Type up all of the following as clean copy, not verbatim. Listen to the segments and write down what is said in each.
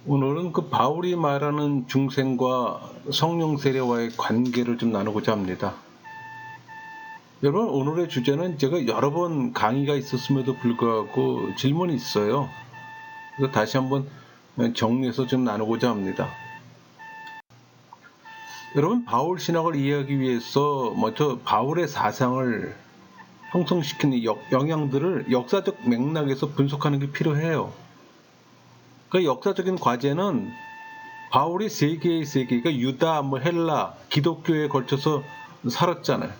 오늘은 그 바울이 말하는 중생과 성령 세례와의 관계를 좀 나누고자 합니다. 여러분, 오늘의 주제는 제가 여러 번 강의가 있었음에도 불구하고 질문이 있어요. 그래서 다시 한번 정리해서 좀 나누고자 합니다. 여러분, 바울 신학을 이해하기 위해서 먼저 바울의 사상을 형성시키는 영향들을 역사적 맥락에서 분석하는 게 필요해요. 그 역사적인 과제는 바울이 세 개의 세계, 그러니까 유다, 헬라, 기독교에 걸쳐서 살았잖아요.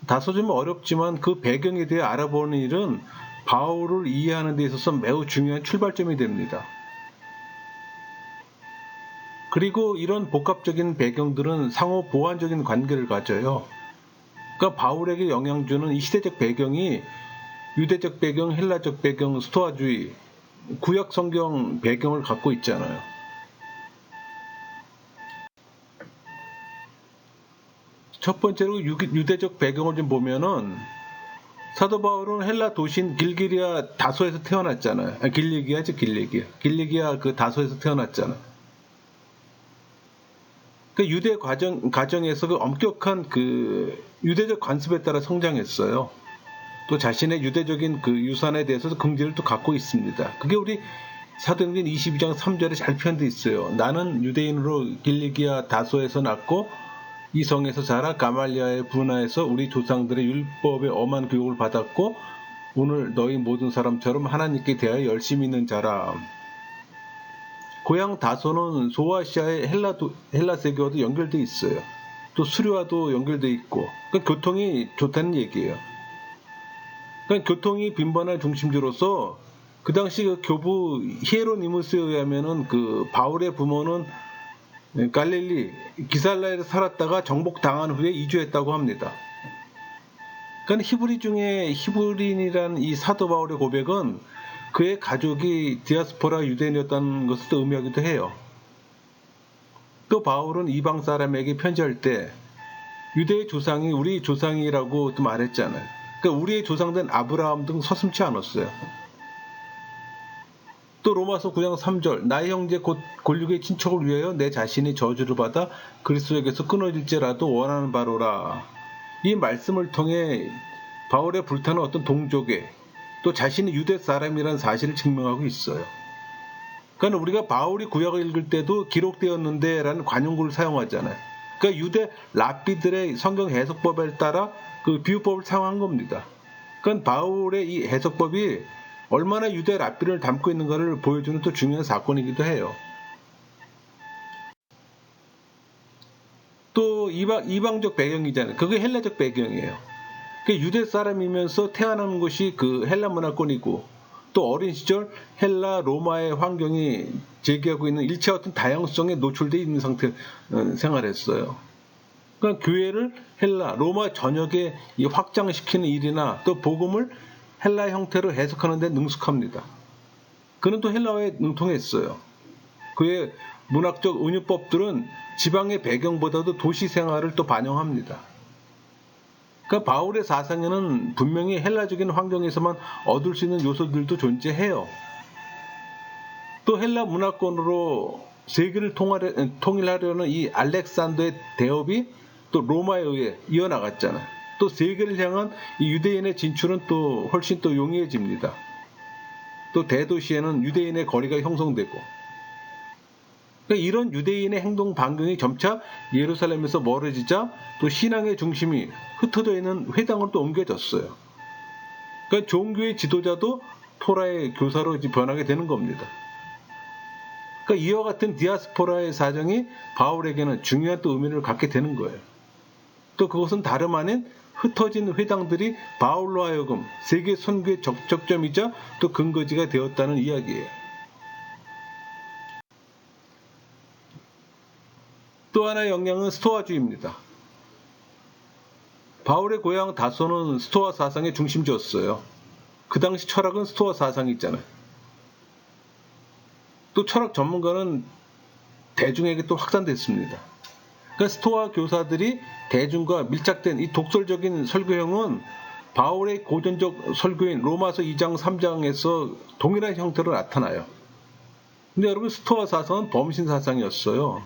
다소 좀 어렵지만 그 배경에 대해 알아보는 일은 바울을 이해하는 데 있어서 매우 중요한 출발점이 됩니다. 그리고 이런 복합적인 배경들은 상호 보완적인 관계를 가져요. 그러니까 바울에게 영향 주는 이 시대적 배경이 유대적 배경, 헬라적 배경, 스토아주의, 구약 성경 배경을 갖고 있잖아요. 첫 번째로 유대적 배경을 좀 보면은 사도 바울은 헬라 도시인 길리기아 다소에서 태어났잖아요. 길리기아 그 다소에서 태어났잖아요. 그 유대 가정에서 그 엄격한 그 유대적 관습에 따라 성장했어요. 또 자신의 유대적인 그 유산에 대해서도 긍지를 또 갖고 있습니다. 그게 우리 사도행전 22장 3절에 잘 표현되어 있어요. 나는 유대인으로 길리기아 다소에서 낳고 이 성에서 자라 가말리아의 분하에서 우리 조상들의 율법의 엄한 교육을 받았고 오늘 너희 모든 사람처럼 하나님께 대하여 열심히 있는 자라. 고향 다소는 소아시아의 헬라 세계와도 연결되어 있어요. 또 수리와도 연결되어 있고 그러니까 교통이 좋다는 얘기예요. 그러니까 교통이 빈번한 중심지로서 그 당시 그 교부 히에로니무스에 의하면은 그 바울의 부모는 갈릴리 기살라에서 살았다가 정복당한 후에 이주했다고 합니다. 그러니까 히브리 중에 히브리인이라는 이 사도 바울의 고백은 그의 가족이 디아스포라 유대인이었다는 것을 또 의미하기도 해요. 또 바울은 이방 사람에게 편지할 때 유대의 조상이 우리 조상이라고 또 말했잖아요. 그러니까 우리의 조상된 아브라함 등 서슴지 않았어요. 또 로마서 9장 3절 나의 형제 곧 골육의 친척을 위하여 내 자신이 저주를 받아 그리스도에게서 끊어질지라도 원하는 바로라. 이 말씀을 통해 바울의 불타는 어떤 동족에 또 자신이 유대 사람이라는 사실을 증명하고 있어요. 그러니까 우리가 바울이 구약을 읽을 때도 기록되었는데 라는 관용구를 사용하잖아요. 그러니까 유대 랍비들의 성경 해석법에 따라 그 비유법을 사용한 겁니다. 그러니까 바울의 이 해석법이 얼마나 유대 랍비를 담고 있는가를 보여주는 또 중요한 사건이기도 해요. 또 이방적 배경이잖아요. 그게 헬라적 배경이에요. 유대 사람이면서 태어나는 것이 그 헬라 문화권이고 또 어린 시절 헬라 로마의 환경이 제기하고 있는 일체와 같은 다양성에 노출되어 있는 상태 생활했어요. 그러니까 교회를 헬라 로마 전역에 확장시키는 일이나 또 복음을 헬라 형태로 해석하는 데 능숙합니다. 그는 또 헬라어에 능통했어요. 그의 문학적 은유법들은 지방의 배경보다도 도시 생활을 또 반영합니다. 그러니까 바울의 사상에는 분명히 헬라적인 환경에서만 얻을 수 있는 요소들도 존재해요. 또 헬라 문화권으로 세계를 통일하려는 이 알렉산더의 대업이 또 로마에 의해 이어나갔잖아요. 또 세계를 향한 이 유대인의 진출은 또 훨씬 또 용이해집니다. 또 대도시에는 유대인의 거리가 형성되고 그러니까 이런 유대인의 행동 반경이 점차 예루살렘에서 멀어지자 또 신앙의 중심이 흩어져 있는 회당으로 또 옮겨졌어요. 그러니까 종교의 지도자도 토라의 교사로 변하게 되는 겁니다. 그러니까 이와 같은 디아스포라의 사정이 바울에게는 중요한 또 의미를 갖게 되는 거예요. 또 그것은 다름 아닌 흩어진 회당들이 바울로 하여금 세계 선교의 적점이자 또 근거지가 되었다는 이야기예요. 또 하나의 영향은 스토아주의입니다. 바울의 고향 다소는 스토아 사상의 중심지였어요. 그 당시 철학은 스토아 사상이 있잖아요. 또 철학 전문가는 대중에게 또 확산됐습니다. 그러니까 스토아 교사들이 대중과 밀착된 이 독설적인 설교형은 바울의 고전적 설교인 로마서 2장 3장에서 동일한 형태로 나타나요. 근데 여러분 스토아 사상은 범신 사상이었어요.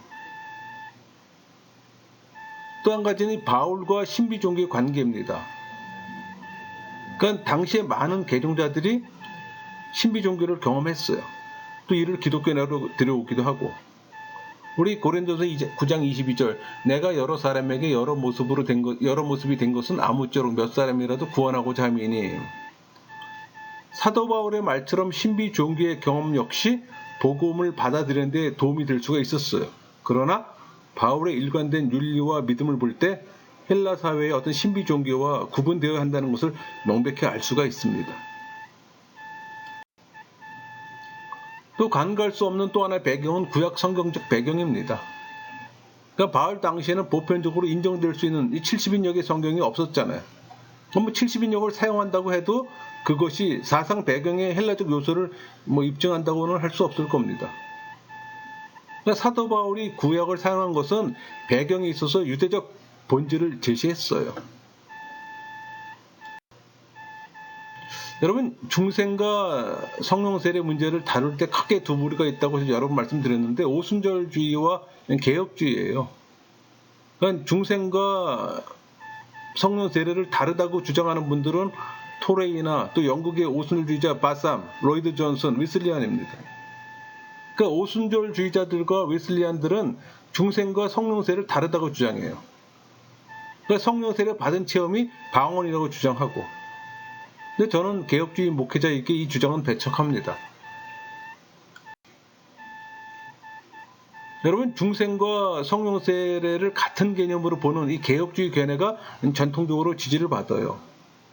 또 한 가지는 바울과 신비 종교의 관계입니다. 그러니까 당시에 많은 개종자들이 신비 종교를 경험했어요. 또 이를 기독교 내로 들여오기도 하고. 우리 고린도서 9장 22절 내가 여러 사람에게 여러 모습이 된 것은 아무쪼록 몇 사람이라도 구원하고자 함이니. 사도 바울의 말처럼 신비 종교의 경험 역시 복음을 받아들이는 데 도움이 될 수가 있었어요. 그러나 바울의 일관된 윤리와 믿음을 볼 때 헬라 사회의 어떤 신비 종교와 구분되어야 한다는 것을 명백히 알 수가 있습니다. 또 간과할 수 없는 또 하나의 배경은 구약 성경적 배경입니다. 그러니까 바울 당시에는 보편적으로 인정될 수 있는 이 70인역의 성경이 없었잖아요. 뭐 70인역을 사용한다고 해도 그것이 사상 배경의 헬라적 요소를 입증한다고는 할 수 없을 겁니다. 그러니까 사도 바울이 구약을 사용한 것은 배경에 있어서 유대적 본질을 제시했어요. 여러분 중생과 성령 세례 문제를 다룰 때 크게 두 부류가 있다고 여러 번 말씀드렸는데 오순절주의와 개혁주의예요. 그러니까 중생과 성령 세례를 다르다고 주장하는 분들은 토레이나 또 영국의 오순절주의자 바삼, 로이드 존슨, 웨슬리안입니다. 그러니까 오순절주의자들과 웨슬리안들은 중생과 성령 세례를 다르다고 주장해요. 그러니까 성령 세례 받은 체험이 방언이라고 주장하고. 근데 저는 개혁주의 목회자에게 이 주장은 배척합니다. 여러분 중생과 성령 세례를 같은 개념으로 보는 이 개혁주의 견해가 전통적으로 지지를 받아요.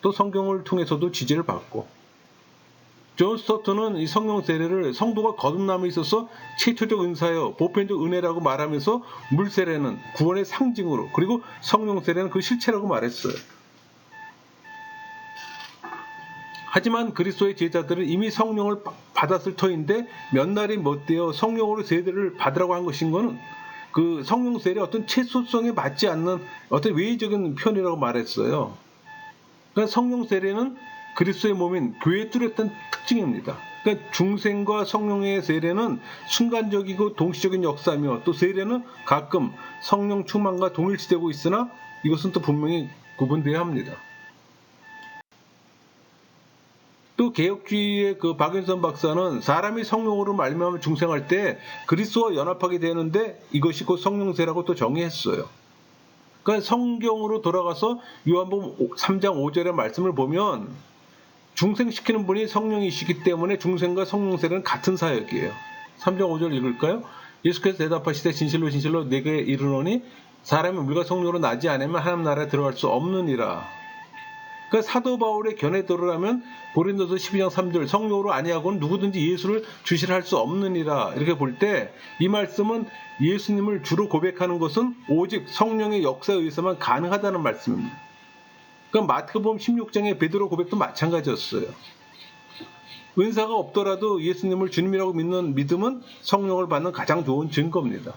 또 성경을 통해서도 지지를 받고. 존 스토트는 이 성령 세례를 성도가 거듭남에 있어서 최초적 은사여 보편적 은혜라고 말하면서 물 세례는 구원의 상징으로 그리고 성령 세례는 그 실체라고 말했어요. 하지만 그리스도의 제자들은 이미 성령을 받았을 터인데 몇 날이 못되어 성령으로 세례를 받으라고 한 것인 것은 그 성령 세례의 어떤 최소성에 맞지 않는 어떤 외의적인 표현이라고 말했어요. 그러니까 성령 세례는 그리스도의 몸인 교회의 뚜렷한 특징입니다. 그러니까 중생과 성령의 세례는 순간적이고 동시적인 역사며 또 세례는 가끔 성령 충만과 동일시되고 있으나 이것은 또 분명히 구분되어야 합니다. 또 개혁주의의 그 박윤선 박사는 사람이 성령으로 말미암아 중생할 때 그리스도와 연합하게 되는데 이것이 곧 성령세라고 또 정의했어요. 그러니까 성경으로 돌아가서 요한복음 3장 5절의 말씀을 보면 중생시키는 분이 성령이시기 때문에 중생과 성령세는 같은 사역이에요. 3장 5절 읽을까요? 예수께서 대답하시되 진실로 진실로 내게 이르노니 사람이 물과 성령으로 나지 않으면 하나님 나라에 들어갈 수 없느니라. 그러니까 사도 바울의 견해대로라면 고린도서 12장 3절 성령으로 아니하고는 누구든지 예수를 주시라 할 수 없느니라 이렇게 볼 때 이 말씀은 예수님을 주로 고백하는 것은 오직 성령의 역사에 의해서만 가능하다는 말씀입니다. 그러니까 마태복음 16장의 베드로 고백도 마찬가지였어요. 은사가 없더라도 예수님을 주님이라고 믿는 믿음은 성령을 받는 가장 좋은 증거입니다.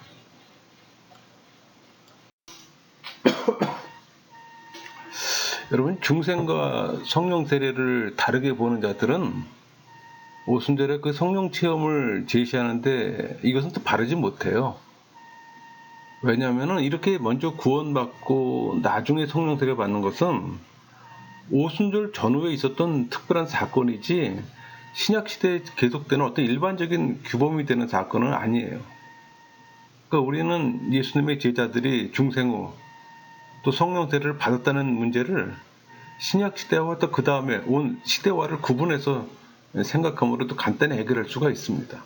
여러분 중생과 성령 세례를 다르게 보는 자들은 오순절에 그 성령 체험을 제시하는데 이것은 또 바르지 못해요. 왜냐하면 이렇게 먼저 구원받고 나중에 성령 세례를 받는 것은 오순절 전후에 있었던 특별한 사건이지 신약시대에 계속되는 어떤 일반적인 규범이 되는 사건은 아니에요. 그러니까 우리는 예수님의 제자들이 중생 후 또 성령 세례를 받았다는 문제를 신약 시대와 또 그 다음에 온 시대화를 구분해서 생각함으로 또 간단히 해결할 수가 있습니다.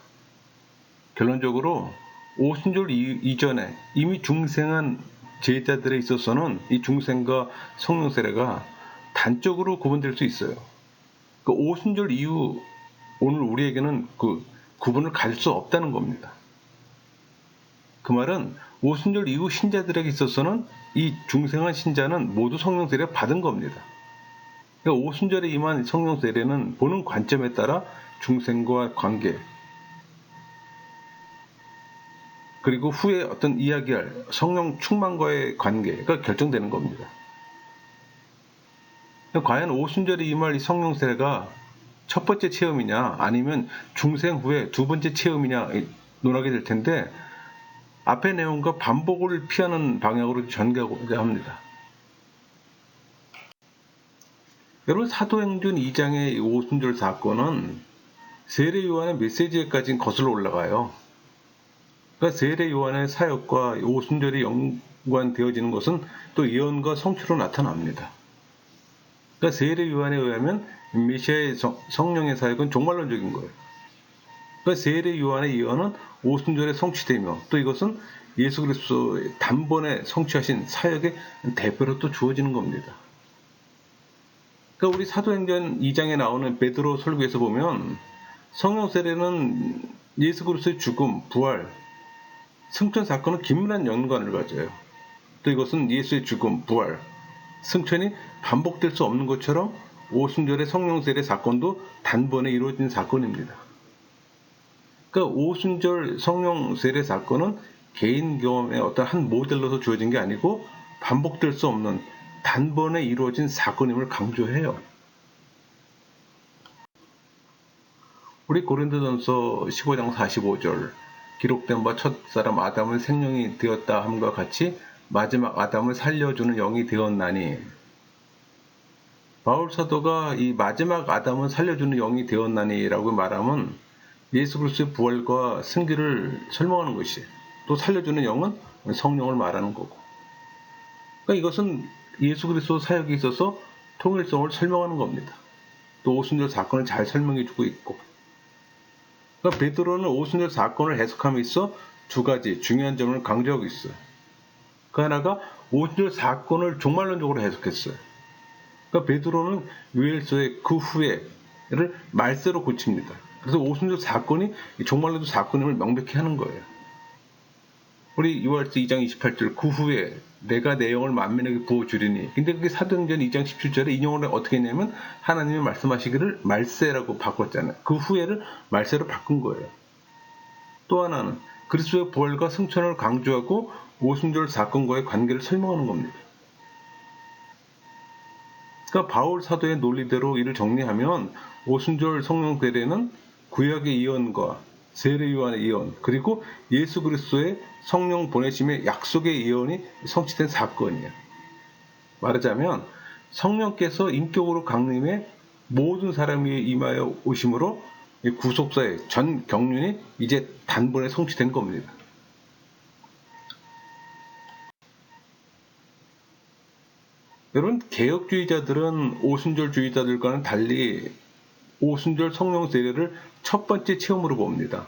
결론적으로 오순절 이전에 이미 중생한 제자들에 있어서는 이 중생과 성령 세례가 단적으로 구분될 수 있어요. 그 오순절 이후 오늘 우리에게는 그 구분을 가질 수 없다는 겁니다. 그 말은 오순절 이후 신자들에게 있어서는 이 중생한 신자는 모두 성령 세례를 받은 겁니다. 그러니까 오순절에 임한 성령 세례는 보는 관점에 따라 중생과 관계 그리고 후에 어떤 이야기할 성령 충만과의 관계가 결정되는 겁니다. 과연 오순절에 임할 이 성령 세례가 첫 번째 체험이냐 아니면 중생 후에 두 번째 체험이냐 논하게 될 텐데 앞의 내용과 반복을 피하는 방향으로 전개하고자 합니다. 여러분 사도행전 2장의 오순절 사건은 세례 요한의 메시지에까지 거슬러 올라가요. 그러니까 세례 요한의 사역과 오순절이 연관되어지는 것은 또 예언과 성취로 나타납니다. 그러니까 세례 요한에 의하면 메시아의 성령의 사역은 종말론적인 거예요. 그러니까 세례 요한의 예언은 오순절에 성취되며 또 이것은 예수 그리스도의 단번에 성취하신 사역의 대표로 또 주어지는 겁니다. 그러니까 우리 사도행전 2장에 나오는 베드로 설교에서 보면 성령 세례는 예수 그리스도의 죽음, 부활, 승천 사건은 긴밀한 연관을 가져요. 또 이것은 예수의 죽음, 부활, 승천이 반복될 수 없는 것처럼 오순절의 성령 세례 사건도 단번에 이루어진 사건입니다. 그러니까 오순절 성령 세례 사건은 개인 경험의 어떤 한 모델로서 주어진 게 아니고 반복될 수 없는 단번에 이루어진 사건임을 강조해요. 우리 고린도전서 15장 45절 기록된 바 첫사람 아담은 생명이 되었다 함과 같이 마지막 아담을 살려주는 영이 되었나니 바울 사도가 이 마지막 아담을 살려주는 영이 되었나니 라고 말하면 예수 그리스도의 부활과 승기를 설명하는 것이 또 살려주는 영은 성령을 말하는 거고 그러니까 이것은 예수 그리스도 사역에 있어서 통일성을 설명하는 겁니다. 또 오순절 사건을 잘 설명해 주고 있고 그러니까 베드로는 오순절 사건을 해석함에 있어 두 가지 중요한 점을 강조하고 있어요. 그 하나가 오순절 사건을 종말론적으로 해석했어요. 그러니까 베드로는 유엘서의 그 후에를 말세로 고칩니다. 그래서 오순절 사건이 종말론적 사건임을 명백히 하는 거예요. 우리 요한일서 2장 28절 그 후에 내가 내 영을 만민에게 부어주리니 근데 그게 사도행전 2장 17절에 인용을 어떻게 했냐면 하나님이 말씀하시기를 말세라고 바꿨잖아요. 그 후에를 말세로 바꾼 거예요. 또 하나는 그리스도의 부활과 승천을 강조하고 오순절 사건과의 관계를 설명하는 겁니다. 그러니까 바울 사도의 논리대로 이를 정리하면 오순절 성령 세례는 구약의 예언과 세례 요한의 예언 그리고 예수 그리스도의 성령 보내심의 약속의 예언이 성취된 사건이에요. 말하자면 성령께서 인격으로 강림해 모든 사람이 임하여 오심으로 구속사의 전 경륜이 이제 단번에 성취된 겁니다. 여러분 개혁주의자들은 오순절주의자들과는 달리 오순절 성령 세례를 첫 번째 체험으로 봅니다.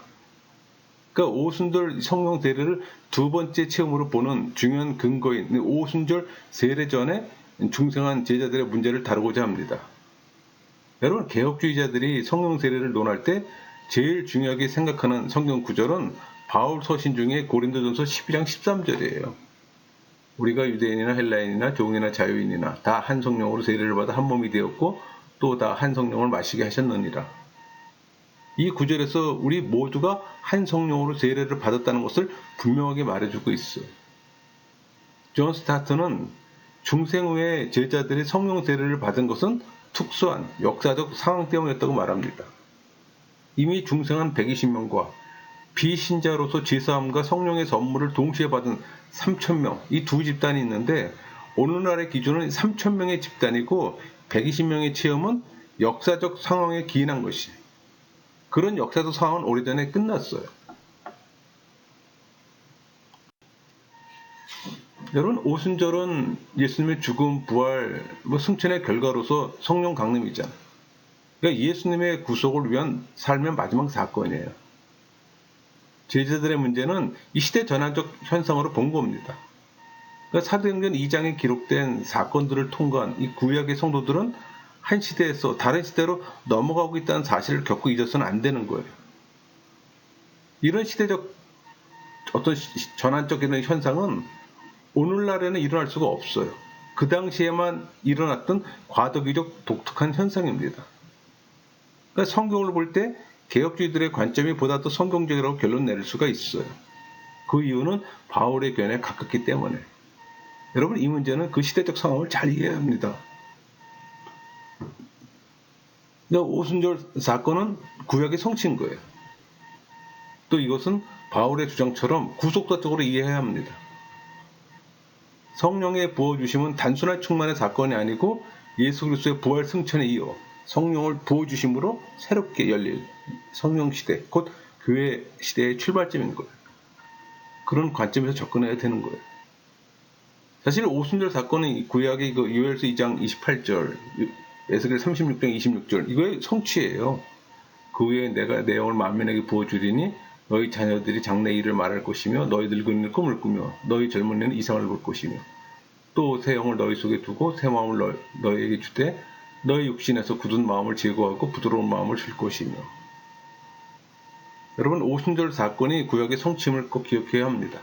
그러니까 오순절 성령 세례를 두 번째 체험으로 보는 중요한 근거인 오순절 세례 전에 중생한 제자들의 문제를 다루고자 합니다. 여러분 개혁주의자들이 성령 세례를 논할 때 제일 중요하게 생각하는 성경 구절은 바울 서신 중에 고린도전서 12장 13절이에요. 우리가 유대인이나 헬라인이나 종이나 자유인이나 다 한 성령으로 세례를 받아 한 몸이 되었고 또 다 한 성령을 마시게 하셨느니라. 이 구절에서 우리 모두가 한 성령으로 세례를 받았다는 것을 분명하게 말해주고 있어요. 존 스타트는 중생 후에 제자들이 성령 세례를 받은 것은 특수한 역사적 상황 때문이었다고 말합니다. 이미 중생한 120명과 비신자로서 제사함과 성령의 선물을 동시에 받은 3,000명, 이 두 집단이 있는데 오늘날의 기준은 3,000명의 집단이고 120명의 체험은 역사적 상황에 기인한 것이 그런 역사적 상황은 오래전에 끝났어요. 여러분 오순절은 예수님의 죽음, 부활, 승천의 결과로서 성령 강림이잖아요. 그러니까 예수님의 구속을 위한 삶의 마지막 사건이에요. 제자들의 문제는 이 시대 전환적 현상으로 본 겁니다. 그러니까 사도행전 2장에 기록된 사건들을 통과한 이 구약의 성도들은 한 시대에서 다른 시대로 넘어가고 있다는 사실을 겪고 잊어서는 안 되는 거예요. 이런 시대적 어떤 전환적인 현상은 오늘날에는 일어날 수가 없어요. 그 당시에만 일어났던 과도기적 독특한 현상입니다. 그러니까 성경을 볼 때 개혁주의들의 관점이 보다 더 성경적이라고 결론 내릴 수가 있어요. 그 이유는 바울의 견해에 가깝기 때문에. 여러분 이 문제는 그 시대적 상황을 잘 이해해야 합니다. 근데 오순절 사건은 구약의 성취인 거예요. 또 이것은 바울의 주장처럼 구속사적으로 이해해야 합니다. 성령의 부어주심은 단순한 충만의 사건이 아니고 예수 그리스도의 부활 승천에 이어 성령을 부어주심으로 새롭게 열릴 성령 시대, 곧 교회 시대의 출발점인 거예요. 그런 관점에서 접근해야 되는 거예요. 사실 오순절 사건은 구약의 그 요엘서 2장 28절, 에스겔 36장 26절 이거의 성취예요. 그 후에 내가 내 영을 만민에게 부어주리니 너희 자녀들이 장래 일을 말할 것이며 너희 늙은이는 꿈을 꾸며 너희 젊은이는 이상을 볼 것이며 또 새 영을 너희 속에 두고 새 마음을 너희에게 주되 너희 육신에서 굳은 마음을 제거하고 부드러운 마음을 줄 것이며. 여러분, 오순절 사건이 구약의 성취임을 꼭 기억해야 합니다.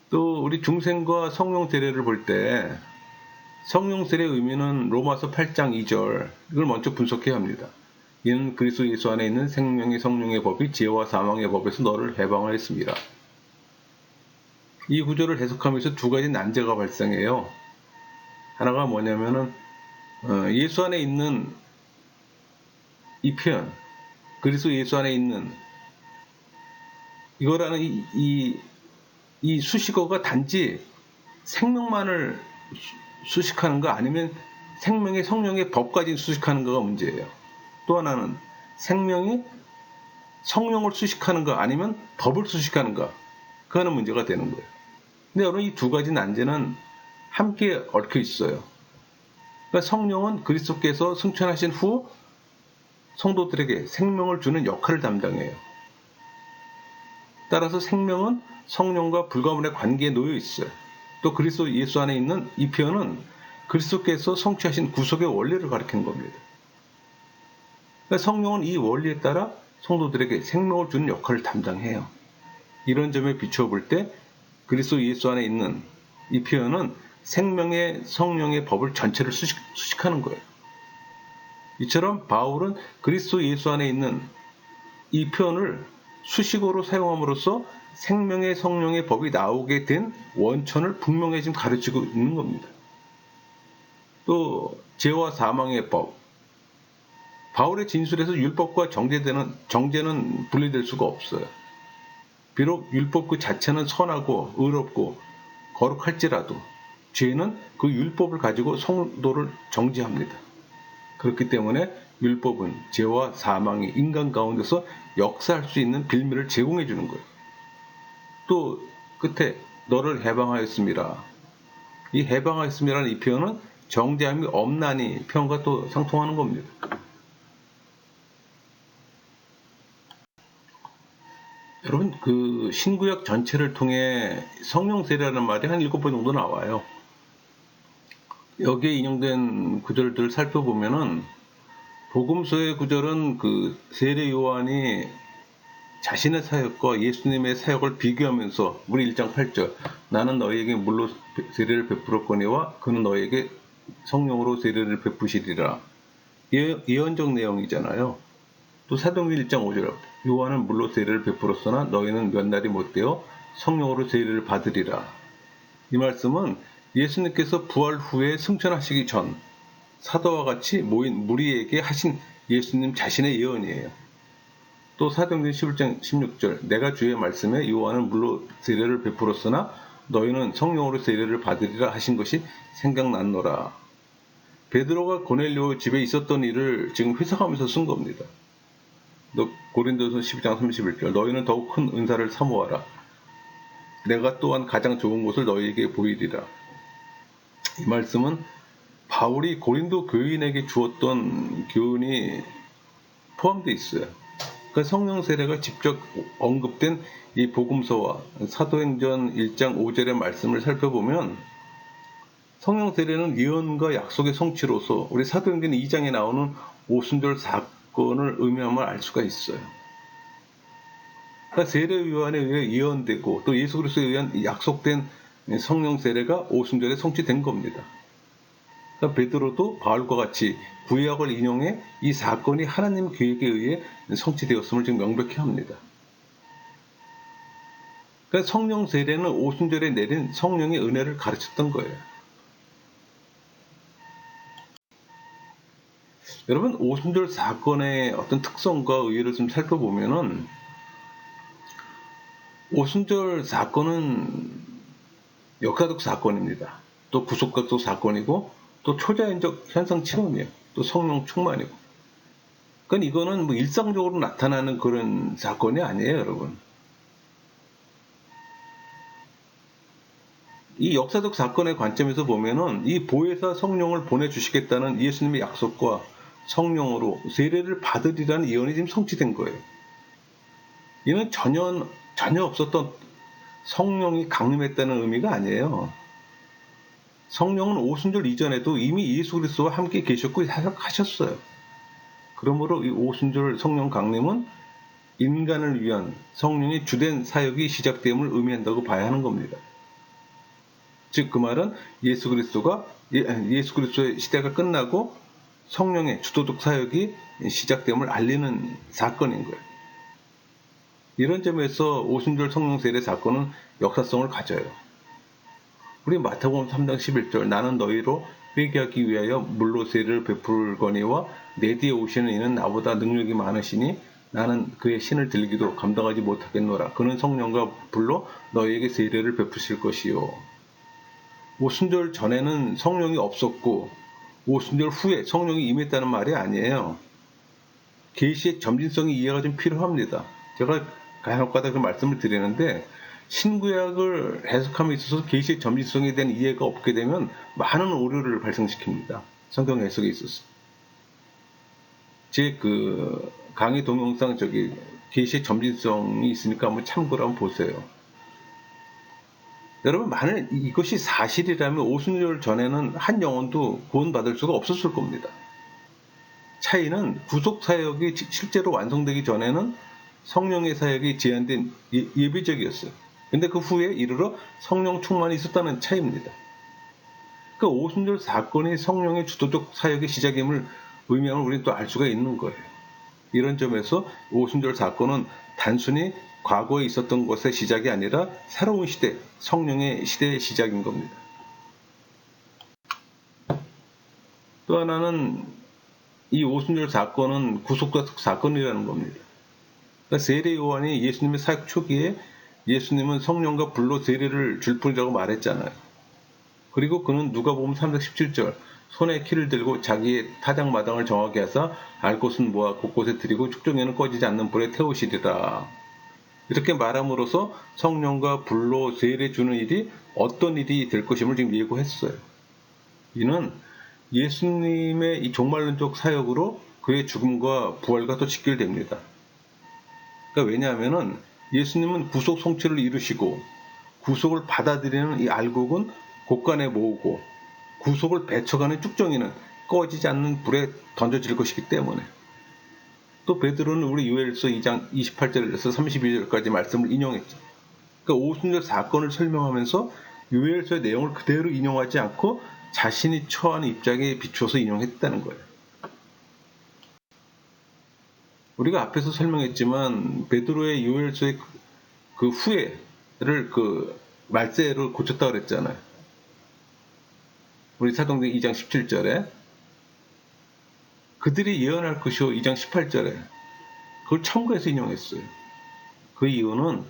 또 우리 중생과 성령 세례를 볼 때 성령 세례의 의미는 로마서 8장 2절 이걸 먼저 분석해야 합니다. 이는 그리스도 예수 안에 있는 생명의 성령의 법이 죄와 사망의 법에서 너를 해방하였습니다. 이 구절을 해석하면서 두 가지 난제가 발생해요. 하나가 뭐냐면은 예수 안에 있는 이 표현, 그리스도 예수 안에 있는 이거라는 이 수식어가 단지 생명만을 수식하는 거 아니면 생명의 성령의 법까지 수식하는 거가 문제예요. 또 하나는 생명이 성령을 수식하는 거 아니면 법을 수식하는 거, 그거는 문제가 되는 거예요. 근데 여러분, 이 두 가지 난제는 함께 얽혀 있어요. 그러니까 성령은 그리스도께서 승천하신 후 성도들에게 생명을 주는 역할을 담당해요. 따라서 생명은 성령과 불가분의 관계에 놓여 있어요. 또 그리스도 예수 안에 있는 이 표현은 그리스도께서 성취하신 구속의 원리를 가리키는 겁니다. 그러니까 성령은 이 원리에 따라 성도들에게 생명을 주는 역할을 담당해요. 이런 점에 비추어 볼 때 그리스도 예수 안에 있는 이 표현은 생명의 성령의 법을 전체를 수식하는 거예요. 이처럼 바울은 그리스도 예수 안에 있는 이 표현을 수식어로 사용함으로써 생명의 성령의 법이 나오게 된 원천을 분명히 지금 가르치고 있는 겁니다. 또 죄와 사망의 법, 바울의 진술에서 율법과 정죄는 분리될 수가 없어요. 비록 율법 그 자체는 선하고 의롭고 거룩할지라도 죄는 그 율법을 가지고 성도를 정죄합니다. 그렇기 때문에 율법은 죄와 사망이 인간 가운데서 역사할 수 있는 빌미를 제공해 주는 거예요. 또 끝에 너를 해방하였습니다. 이 해방하였습니다라는 이 표현은 정죄함이 없나니 표현과 또 상통하는 겁니다. 여러분, 그 신구약 전체를 통해 성령 세례라는 말이 한 7번 정도 나와요. 여기에 인용된 구절들을 살펴보면은 복음서의 구절은 그 세례 요한이 자신의 사역과 예수님의 사역을 비교하면서 우리 1장 8절 나는 너희에게 물로 세례를 베풀었거니와 그는 너희에게 성령으로 세례를 베푸시리라 예언적 내용이잖아요. 또 사도행전 1장 5절 요한은 물로 세례를 베풀었으나 너희는 몇 날이 못되어 성령으로 세례를 받으리라. 이 말씀은 예수님께서 부활 후에 승천하시기 전 사도와 같이 모인 무리에게 하신 예수님 자신의 예언이에요. 또 사도행전 11장 16절 내가 주의 말씀에 요한은 물로 세례를 베풀었으나 너희는 성령으로 세례를 받으리라 하신 것이 생각났노라. 베드로가 고넬료 집에 있었던 일을 지금 회상하면서 쓴 겁니다. 고린도서 12장 31절 너희는 더욱 큰 은사를 사모하라. 내가 또한 가장 좋은 곳을 너희에게 보이리라. 이 말씀은 바울이 고린도 교인에게 주었던 교훈이 포함되어 있어요. 그러니까 성령 세례가 직접 언급된 이 복음서와 사도행전 1장 5절의 말씀을 살펴보면 성령 세례는 예언과 약속의 성취로서 우리 사도행전 2장에 나오는 오순절 사건을 의미함을 알 수가 있어요. 그러니까 세례 요한에 의해 예언되고 또 예수 그리스도에 의한 약속된 성령 세례가 오순절에 성취된 겁니다. 그러니까 베드로도 바울과 같이 구약을 인용해 이 사건이 하나님 계획에 의해 성취되었음을 지금 명백히 합니다. 그러니까 성령 세례는 오순절에 내린 성령의 은혜를 가르쳤던 거예요. 여러분, 오순절 사건의 어떤 특성과 의의를 좀 살펴보면은, 오순절 사건은 역사적 사건입니다. 또 구속각적 사건이고, 또 초자연적 현상 체험이에요. 또 성령 충만이고. 그러니까 이거는 뭐 일상적으로 나타나는 그런 사건이 아니에요, 여러분. 이 역사적 사건의 관점에서 보면은 이 보혜사 성령을 보내주시겠다는 예수님의 약속과 성령으로 세례를 받으리라는 예언이 지금 성취된 거예요. 이는 전혀 없었던 성령이 강림했다는 의미가 아니에요. 성령은 오순절 이전에도 이미 예수 그리스도와 함께 계셨고 사역하셨어요. 그러므로 이 오순절 성령 강림은 인간을 위한 성령의 주된 사역이 시작됨을 의미한다고 봐야 하는 겁니다. 즉 그 말은 예수 그리스도의 시대가 끝나고 성령의 주도적 사역이 시작됨을 알리는 사건인 거예요. 이런 점에서 오순절 성령 세례 사건은 역사성을 가져요. 우리 마태복음 3장 11절 나는 너희로 회개하기 위하여 물로 세례를 베풀거니와 내 뒤에 오시는 이는 나보다 능력이 많으시니 나는 그의 신을 들기도 감당하지 못하겠노라. 그는 성령과 불로 너희에게 세례를 베푸실 것이요. 오순절 전에는 성령이 없었고 오순절 후에 성령이 임했다는 말이 아니에요. 계시의 점진성이 이해가 좀 필요합니다. 제가 간혹가다 그 말씀을 드리는데 신구약을 해석함에 있어서 계시의 점진성에 대한 이해가 없게 되면 많은 오류를 발생시킵니다. 성경 해석에 있어서. 제 그 강의 동영상 계시의 점진성이 있으니까 한번 참고로 한번 보세요. 여러분, 만약 이것이 사실이라면 오순절 전에는 한 영혼도 구원받을 수가 없었을 겁니다. 차이는 구속 사역이 실제로 완성되기 전에는 성령의 사역이 제한된 예비적이었어요. 근데 그 후에 이르러 성령 충만이 있었다는 차이입니다. 그 오순절 사건이 성령의 주도적 사역의 시작임을 의미함을 우리는 또 알 수가 있는 거예요. 이런 점에서 오순절 사건은 단순히 과거에 있었던 것의 시작이 아니라 새로운 시대, 성령의 시대의 시작인 겁니다. 또 하나는 이 오순절 사건은 구속적 사건이라는 겁니다. 그러니까 세례 요한이 예수님의 사역 초기에 예수님은 성령과 불로 세례를 줄 뿐이라고 말했잖아요. 그리고 그는 누가복음 3장 17절 손에 키를 들고 자기의 타작마당을 정하게 하사 알 곳은 모아 곳곳에 들이고 축종에는 꺼지지 않는 불에 태우시리라. 이렇게 말함으로써 성령과 불로 세례 주는 일이 어떤 일이 될 것임을 지금 예고했어요. 이는 예수님의 이 종말론적 사역으로 그의 죽음과 부활과 또 직결됩니다. 그러니까 왜냐하면은 예수님은 구속 성취를 이루시고 구속을 받아들이는 이 알곡은 곳간에 모으고 구속을 배척하는 쭉정이는 꺼지지 않는 불에 던져질 것이기 때문에. 또 베드로는 우리 요엘서 2장 28절에서 32절까지 말씀을 인용했죠. 그러니까 오순절 사건을 설명하면서 요엘서의 내용을 그대로 인용하지 않고 자신이 처한 입장에 비추어서 인용했다는 거예요. 우리가 앞에서 설명했지만 베드로의 요엘서의 그 후에를 그 말세를 고쳤다 그랬잖아요. 우리 사도행전 2장 17절에 그들이 예언할 것이요 2장 18절에 그걸 첨가해서 인용했어요. 그 이유는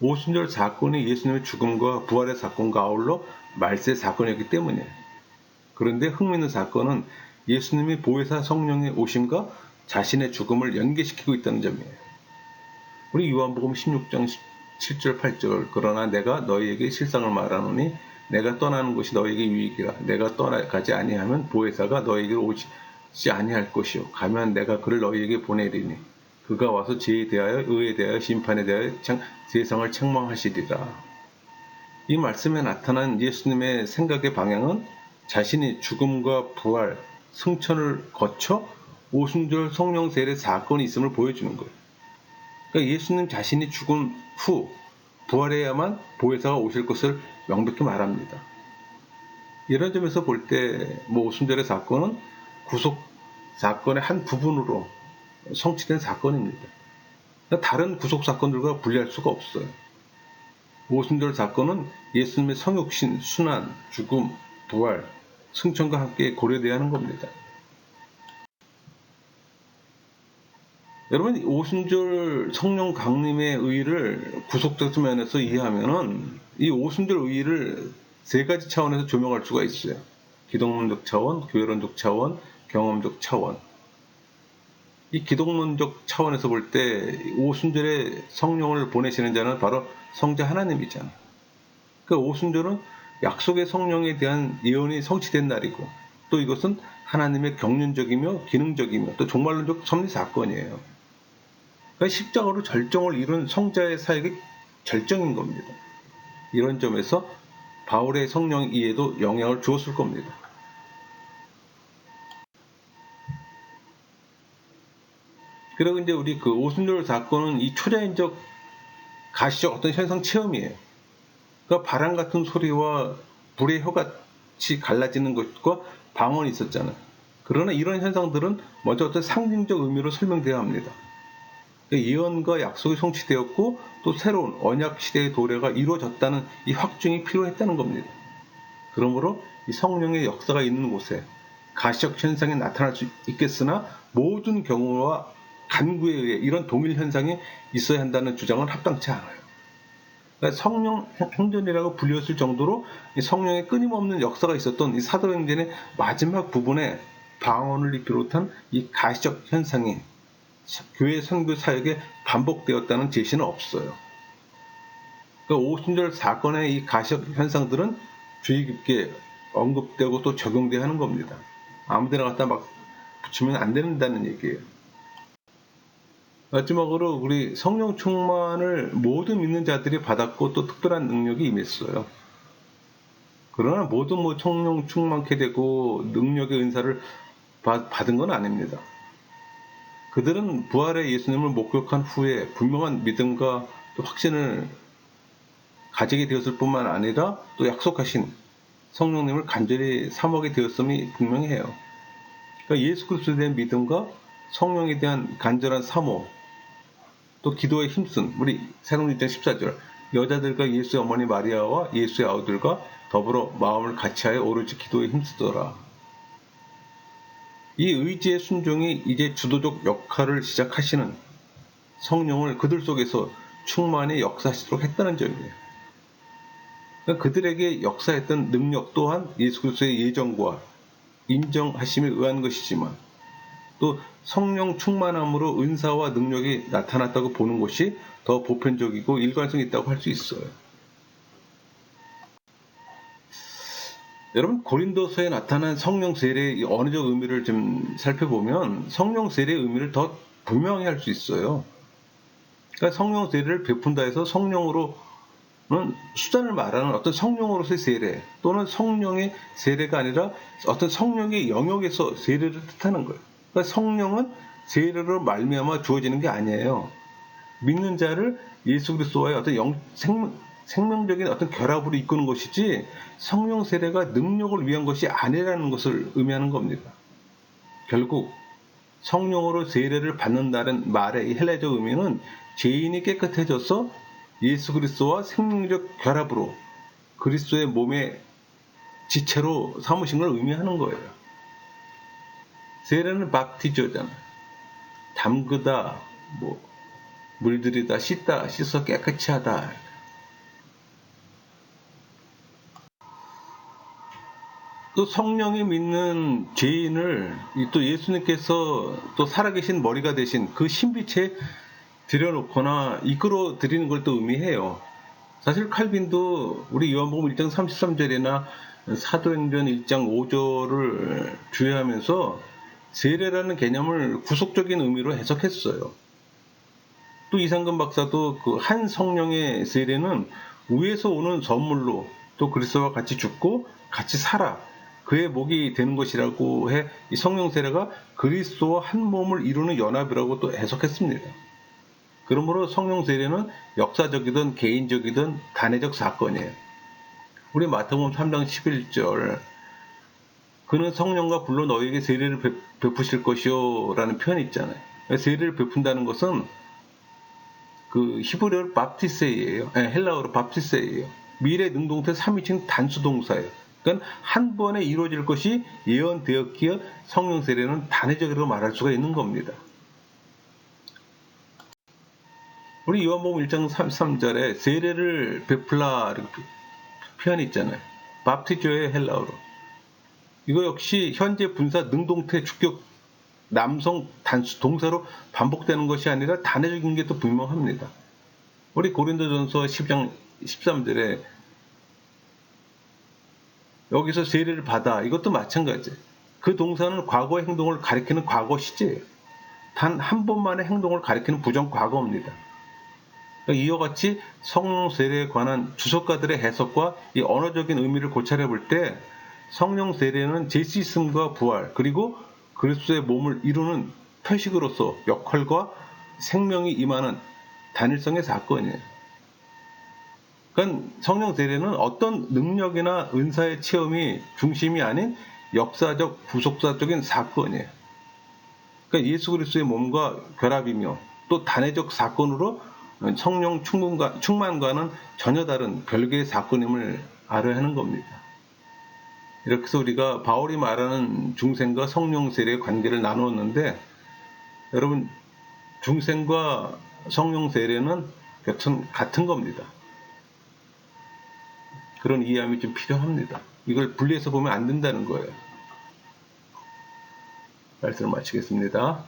오순절 사건이 예수님의 죽음과 부활의 사건과 아울러 말세 사건이었기 때문이에요. 그런데 흥미있는 사건은 예수님이 보혜사 성령의 오심과 자신의 죽음을 연계시키고 있다는 점이에요. 우리 요한복음 16장 7절 8절 그러나 내가 너희에게 실상을 말하노니 내가 떠나는 것이 너희에게 유익이라. 내가 떠나가지 아니하면 보혜사가 너희에게로 오지 아니할 것이요 가면 내가 그를 너희에게 보내리니 그가 와서 죄에 대하여 의에 대하여 심판에 대하여 세상을 책망하시리라. 이 말씀에 나타난 예수님의 생각의 방향은 자신이 죽음과 부활, 승천을 거쳐 오순절 성령 세례 사건이 있음을 보여주는 거예요. 그러니까 예수님 자신이 죽은 후 부활해야만 보혜사가 오실 것을 명백히 말합니다. 이런 점에서 볼 때 오순절의 사건은 구속 사건의 한 부분으로 성취된 사건입니다. 그러니까 다른 구속 사건들과 분리할 수가 없어요. 오순절 사건은 예수님의 성육신, 순환, 죽음, 부활, 승천과 함께 고려되어야 하는 겁니다. 여러분 오순절 성령 강림의 의의를 구속적 면에서 이해하면은 이 오순절 의의를 세 가지 차원에서 조명할 수가 있어요. 기독론적 차원, 교회론적 차원, 경험적 차원. 이 기독론적 차원에서 볼 때 오순절에 성령을 보내시는 자는 바로 성자 하나님이잖아요. 그 오순절은 약속의 성령에 대한 예언이 성취된 날이고 또 이것은 하나님의 경륜적이며 기능적이며 또 종말론적 섭리 사건이에요. 그러니까 십자가로 절정을 이룬 성자의 사역이 절정인 겁니다. 이런 점에서 바울의 성령 이해도 영향을 주었을 겁니다. 그리고 이제 우리 그 오순절 사건은 이 초자연적 가시적 어떤 현상 체험이에요. 그러니까 바람 같은 소리와 불의 혀같이 갈라지는 것과 방언이 있었잖아요. 그러나 이런 현상들은 먼저 어떤 상징적 의미로 설명되어야 합니다. 예언과 약속이 성취되었고 또 새로운 언약 시대의 도래가 이루어졌다는 이 확증이 필요했다는 겁니다. 그러므로 이 성령의 역사가 있는 곳에 가시적 현상이 나타날 수 있겠으나 모든 경우와 간구에 의해 이런 동일 현상이 있어야 한다는 주장은 합당치 않아요. 그러니까 성령 행전이라고 불렸을 정도로 이 성령의 끊임없는 역사가 있었던 이 사도행전의 마지막 부분에 방언을 비롯한 이 가시적 현상이 교회 선교 사역에 반복되었다는 제시는 없어요. 그러니까 오순절 사건의 이 가시적 현상들은 주의 깊게 언급되고 또 적용돼야 하는 겁니다. 아무데나 갖다 막 붙이면 안 된다는 얘기예요. 마지막으로 우리 성령 충만을 모든 믿는 자들이 받았고 또 특별한 능력이 임했어요. 그러나 모두 성령 충만케 되고 능력의 은사를 받은 건 아닙니다. 그들은 부활의 예수님을 목격한 후에 분명한 믿음과 또 확신을 가지게 되었을 뿐만 아니라 또 약속하신 성령님을 간절히 사모하게 되었음이 분명해요. 그러니까 예수 그리스도에 대한 믿음과 성령에 대한 간절한 사모, 또 기도에 힘쓴 우리 사도행전 6장 14절 여자들과 예수의 어머니 마리아와 예수의 아우들과 더불어 마음을 같이하여 오로지 기도에 힘쓰더라. 이 의지의 순종이 이제 주도적 역할을 시작하시는 성령을 그들 속에서 충만히 역사하시도록 했다는 점이에요. 그러니까 그들에게 역사했던 능력 또한 예수 그리스도의 예정과 인정하심에 의한 것이지만 또 성령 충만함으로 은사와 능력이 나타났다고 보는 것이 더 보편적이고 일관성이 있다고 할 수 있어요. 여러분 고린도서에 나타난 성령 세례의 언어적 의미를 좀 살펴보면 성령 세례의 의미를 더 분명히 할 수 있어요. 그러니까 성령 세례를 베푼다 해서 성령으로는 수단을 말하는 어떤 성령으로서의 세례 또는 성령의 세례가 아니라 어떤 성령의 영역에서 세례를 뜻하는 거예요. 그러니까 성령은 세례로 말미암아 주어지는 게 아니에요. 믿는 자를 예수 그리스도와의 어떤 생명적인 어떤 결합으로 이끄는 것이지 성령 세례가 능력을 위한 것이 아니라는 것을 의미하는 겁니다. 결국 성령으로 세례를 받는다는 말의 헬라적 의미는 죄인이 깨끗해져서 예수 그리스도와 생명적 결합으로 그리스도의 몸의 지체로 삼으신 걸 의미하는 거예요. 세례는 밥티저잖아요. 담그다, 물들이다, 씻다, 씻어 깨끗이 하다. 또 성령이 믿는 죄인을 또 예수님께서 또 살아계신 머리가 되신 그 신비체에 들여놓거나 이끌어 드리는 걸 또 의미해요. 사실 칼빈도 우리 요한복음 1장 33절이나 사도행전 1장 5절을 주의하면서 세례라는 개념을 구속적인 의미로 해석했어요. 또 이상근 박사도 그 한 성령의 세례는 위에서 오는 선물로 또 그리스도와 같이 죽고 같이 살아 그의 목이 되는 것이라고 해 이 성령 세례가 그리스도와 한 몸을 이루는 연합이라고 또 해석했습니다. 그러므로 성령 세례는 역사적이든 개인적이든 단회적 사건이에요. 우리 마태복음 3장 11절 그는 성령과 불로 너희에게 세례를 베푸실 것이요 라는 표현이 있잖아요. 세례를 베푼다는 것은 그 히브리어로 밥티세이예요. 헬라어로 밥티세이예요. 미래 능동태 3인칭 단수동사예요. 그러니까 한 번에 이루어질 것이 예언되었기에 성령 세례는 단회적으로 말할 수가 있는 겁니다. 우리 요한복음 1장 33절에 세례를 베풀라 이렇게 표현이 있잖아요. 밥티조의 헬라어로. 이거 역시 현재 분사 능동태 주격 남성 단수 동사로 반복되는 것이 아니라 단회적인 게 또 분명합니다. 우리 고린도전서 10장 13절에 여기서 세례를 받아 이것도 마찬가지. 그 동사는 과거의 행동을 가리키는 과거 시제예요. 단 한 번만의 행동을 가리키는 부정 과거입니다. 이와 같이 성령 세례에 관한 주석가들의 해석과 이 언어적인 의미를 고찰해 볼 때 성령 세례는 제수 있음과 부활 그리고 그리스도의 몸을 이루는 표식으로서 역할과 생명이 임하는 단일성의 사건이에요. 그러니까 성령 세례는 어떤 능력이나 은사의 체험이 중심이 아닌 역사적 부속사적인 사건이에요. 그러니까 예수 그리스도의 몸과 결합이며 또 단회적 사건으로 성령 충만과는 전혀 다른 별개의 사건임을 알아야 하는 겁니다. 이렇게 해서 우리가 바울이 말하는 중생과 성령 세례의 관계를 나누었는데 여러분 중생과 성령 세례는 같은 겁니다. 그런 이해함이 좀 필요합니다. 이걸 분리해서 보면 안 된다는 거예요. 말씀을 마치겠습니다.